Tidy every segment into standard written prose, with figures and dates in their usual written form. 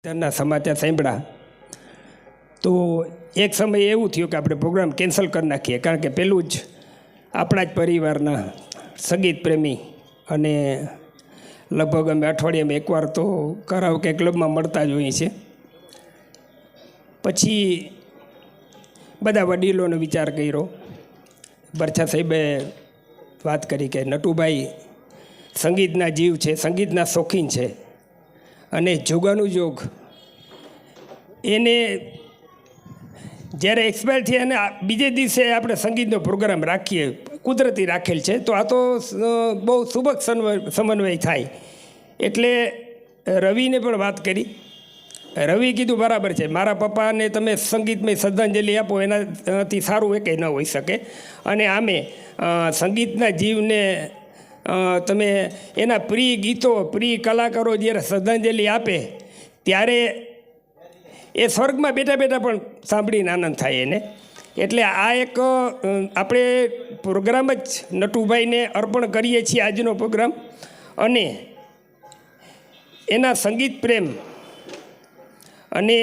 ના સમાચાર સાંભળ્યા તો એક સમય એવું થયું કે આપણે પ્રોગ્રામ કેન્સલ કરી નાખીએ, કારણ કે પેલું જ આપણા જ પરિવારના સંગીત પ્રેમી અને લગભગ અમે અઠવાડિયામાં એકવાર તો કરાઓકે ક્લબમાં મળતા જ હોઈએ છીએ. પછી બધા વડીલોનો વિચાર કર્યો. બરછા સાહેબે વાત કરી કે નટુભાઈ સંગીતના જીવ છે, સંગીતના શોખીન છે, અને જોગાનું જોગ એને જ્યારે એક્સપાયર થયા અને બીજે દિવસે આપણે સંગીતનો પ્રોગ્રામ રાખીએ, કુદરતી રાખેલ છે, તો આ તો બહુ સુબક સમન્વય થાય. એટલે રવિને પણ વાત કરી. રવિ કીધું બરાબર છે, મારા પપ્પાને તમે સંગીતમય શ્રદ્ધાંજલિ આપો એનાથી સારું એ કંઈ ન હોઈ શકે. અને આમે સંગીતના જીવને તમે એના પ્રિય ગીતો, પ્રિય કલાકારો જ્યારે શ્રદ્ધાંજલિ આપે ત્યારે એ સ્વર્ગમાં બેઠા બેઠા પણ સાંભળીને આનંદ થાય એને. એટલે આ એક આપણે પ્રોગ્રામ જ નટુભાઈને અર્પણ કરીએ છીએ, આજનો પ્રોગ્રામ. અને એના સંગીત પ્રેમ અને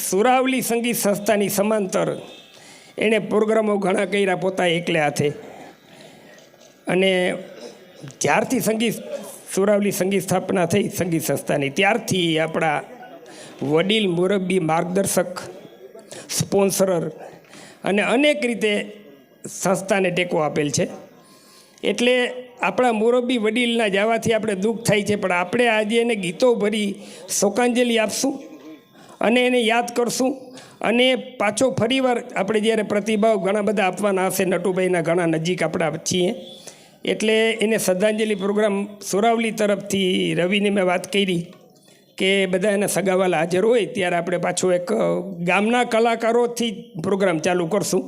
સુરાવલી સંગીત સંસ્થાની સમાંતર એણે પ્રોગ્રામો ઘણા કર્યા પોતા એકલે હાથે. અને જ્યારથી સુરાવલી સંગીત સ્થાપના થઈ સંગીત સંસ્થાની, ત્યારથી આપણા વડીલ મુરબ્બી, માર્ગદર્શક, સ્પોન્સરર અને અનેક રીતે સંસ્થાને ટેકો આપેલ છે. એટલે આપણા મુરબ્બી વડીલના જવાથી આપણે દુઃખ થાય છે, પણ આપણે આજે એને ગીતો ભરી શોકાંજલિ આપશું અને એને યાદ કરશું. અને પાછો ફરીવાર આપણે જ્યારે પ્રતિભાવ ઘણા બધા આપવાના હશે, નટુભાઈના ઘણા નજીક આપણા છીએ, એટલે એને શ્રદ્ધાંજલિ પ્રોગ્રામ સુરાવલી તરફથી રવિને મેં વાત કરી કે બધા એના સગાવાલા હાજર હોય ત્યારે આપણે પાછો એક ગામના કલાકારોથી પ્રોગ્રામ ચાલુ કરશું.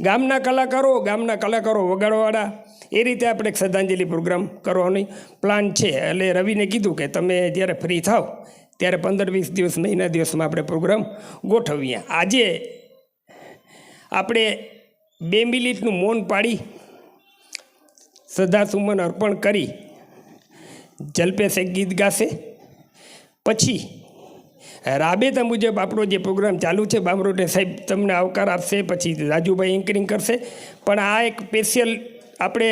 ગામના કલાકારો વગાડવાવાળા, એ રીતે આપણે એક શ્રદ્ધાંજલિ પ્રોગ્રામ કરવાનો પ્લાન છે. એટલે રવિને કીધું કે તમે જ્યારે ફ્રી થાવ ત્યારે 15-20 દિવસ, મહિના દિવસમાં આપણે પ્રોગ્રામ ગોઠવીએ. આજે આપણે 2 મિનિટનું મૌન પાડી શ્રદ્ધાસુમન અર્પણ કરી જલ્પેશ એક ગીત ગાશે. પછી રાબેતા મુજબ આપણો જે પ્રોગ્રામ ચાલુ છે, બામરોટે સાહેબ તમને આવકાર આપશે, પછી રાજુભાઈ એન્કરિંગ કરશે. પણ આ એક સ્પેશિયલ આપણે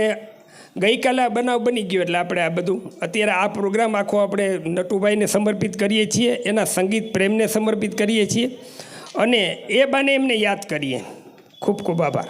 ગઈકાલે બનાવ બની ગયો, એટલે આપણે આ બધું અત્યારે આ પ્રોગ્રામ આખો આપણે નટુભાઈને સમર્પિત કરીએ છીએ, એના સંગીત પ્રેમને સમર્પિત કરીએ છીએ, અને એ બાને એમને યાદ કરીએ. ખૂબ ખૂબ આભાર.